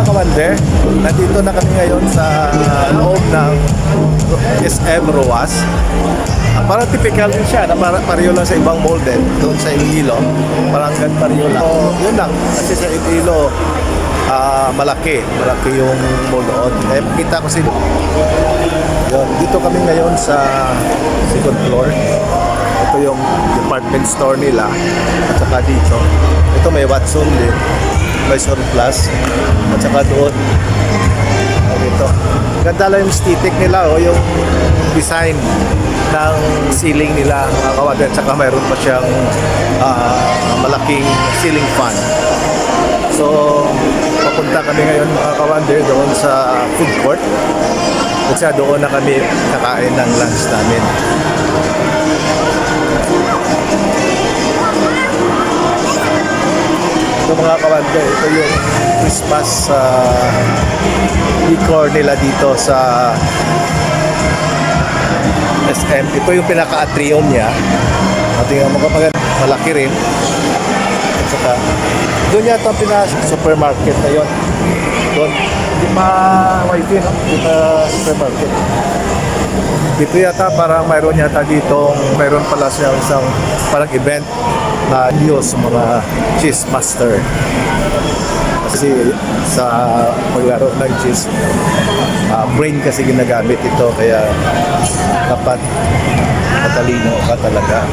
mga kawande, nandito na kami ngayon sa loob ng SM Roas. Parang typical din siya, na pareho lang sa ibang mall din, doon sa Iloilo. Parang gan pareho lang. So, yun lang, kasi sa Iloilo, malaki yung mall doon. Kaya makita ko sila. Yun, dito kami ngayon sa second floor. Ito yung department store nila. At saka dito. Ito may Watson din. May Surplus. At saka doon. Dito. Ganda lang yung aesthetic nila. Yung design ng ceiling nila. Mga kawad. At saka mayroon pa siyang malaking ceiling fan. So, papunta kami ngayon mga kawander doon sa food court. Kasi doon na kami kakain ng lunch namin. Ito mga kawander, ito yung Christmas decor nila dito sa SM. Ito yung pinaka-atrium niya. Tingnan mo kapag malaki rin. At saka, doon yata ang pinaka-supermarket na yun. Doon. Hindi pa wifi, no? Hindi pa supermarket. Dito yata parang mayroon yata dito, mayroon pala siya isang parang event na news mga cheese master. Kasi sa paglaro ng cheese, brain kasi ginagamit ito, kaya dapat matalino ka talaga.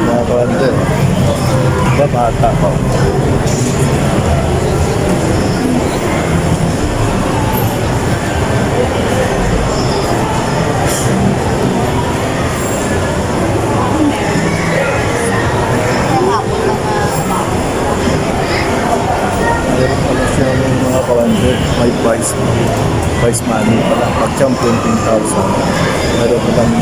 Mga kawander, bata ko. May prize money pala. Pag champion 10,000. Meron pa kami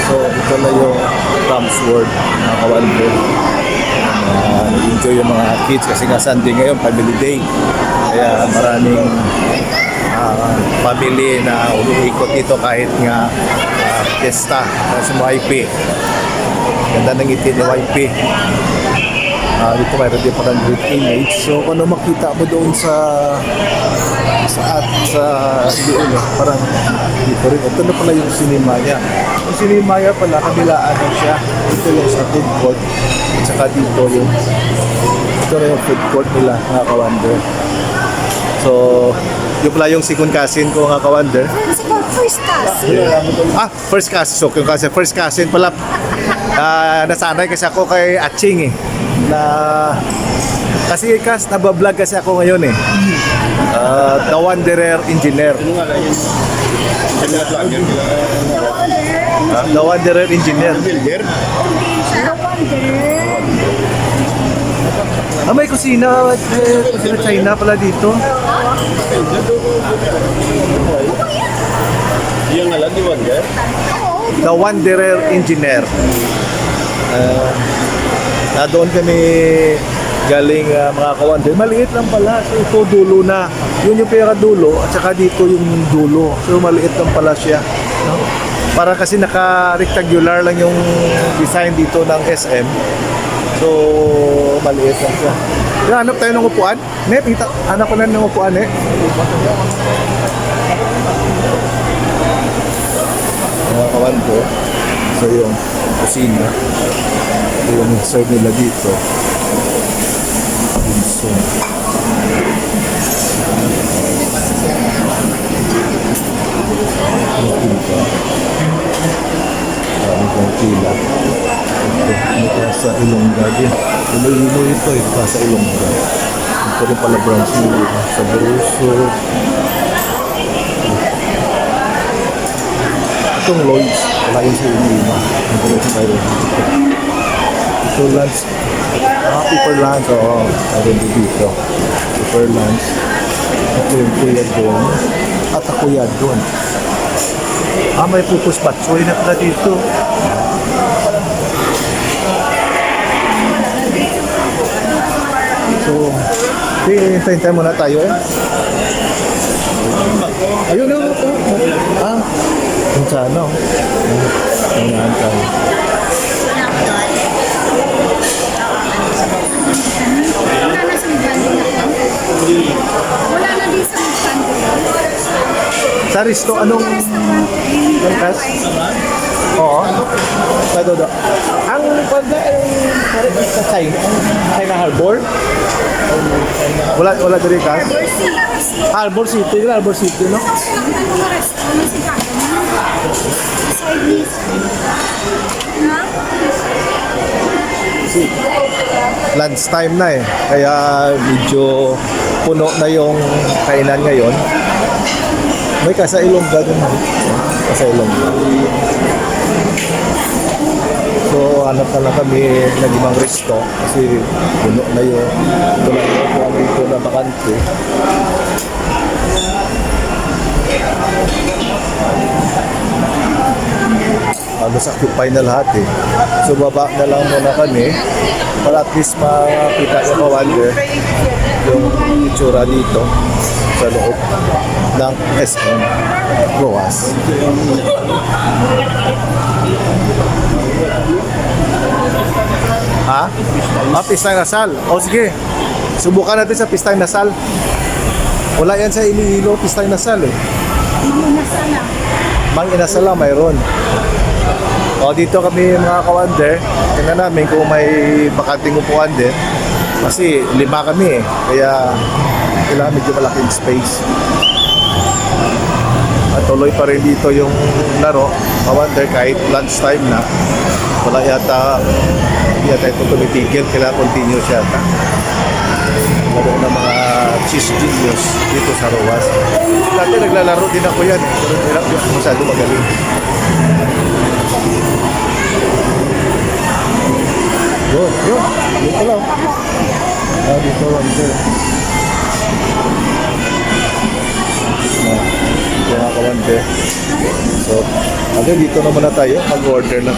so ito na yung Tom's World mga kawander. Nag-enjoy yung mga kids kasi nga Sunday ngayon, family day. Kaya maraming family na umiikot dito kahit nga fiesta sa YP. Ganda ng ngiti ni YP. Dito mayroon din parang great image. So kung ano makita mo doon sa doon, parang dito rin. Ito na pala yung cinema niya. Yung cinema niya pala, kabilaan na siya. Ito yung sa food court. At saka dito yung ito na yung food court nila, mga kawander. So, yung pala yung second cousin ko, mga kawander. First cousin. First cousin. So, yung cousin, first cousin pala. Nasanay kasi ako kay Atching kasi nabablog kasi ako ngayon The Wanderer Engineer. The Wanderer Engineer. May kusina China pala dito. Yung alam ni Wander? The Wanderer Engineer. Doon kami galing mga kawander. Maliit lang pala. So ito dulo na. Yun yung pera dulo at saka dito yung dulo. So maliit lang pala siya. No? Para kasi naka-rectangular lang yung design dito ng SM. So maliit lang siya. Hanap tayo ng upuan. Hanap ko na ng upuan mga kawander. So yung kusina. Yung serve nila dito. So, pila. Ito sa Ilongga din. Iloilo ito sa Ilongga. Ito rin pala branch nila sa Baruso. Itong Lloyds, wala yun sa Ilima. Ito rin sa Baruso. Ito lunch. Paper lunch. Oo, meron dito. Paper lunch. Ito yung kuya doon. At ako yan doon. May pupus patsoy na pala dito. So, hintay muna tayo Ayun na, sa ano. Unahan tayo. Wala na sa bando na. Wala na din sa bando. Sa Risto, anong kas? Oo. Sa Dodo. Ang pagka sa China, China Harbor? Wala diri kas? Harbor City, Harbor City, no? Lunch time na eh. Kaya medyo puno na yung kainan ngayon. May Kasailongga dun. Kasailongga. So, hanap na lang kami ng ibang resto kasi puno na yung kung dito na bakante. Halos occupy na lahat eh. So, baba na lang muna kami para at least makita yung kawander yung itsura dito sa loob ng SM Roas. Ha? Pistang Nasal. O sige, subukan natin sa Pistang Nasal. Wala yan sa Iloilo, Pistang Nasal eh. Mang Inasal lang mayroon. O dito kami mga kawander, tingnan namin kung may bakanting upuan din. Kasi 5 kami eh, kaya kailangan medyo malaking space. At tuloy pa rin dito yung laro, kawander, kahit lunch time na. Wala yata ito tumitigil, kailangan continue siya yata. Laro ng mga cheese genius dito sa Roas. Dati naglalaro din ako yan, pero hindi ako masyado magaling. Yun. Dito lang. Dito lang. Mga kawander. So, dito na muna tayo. Mag-order na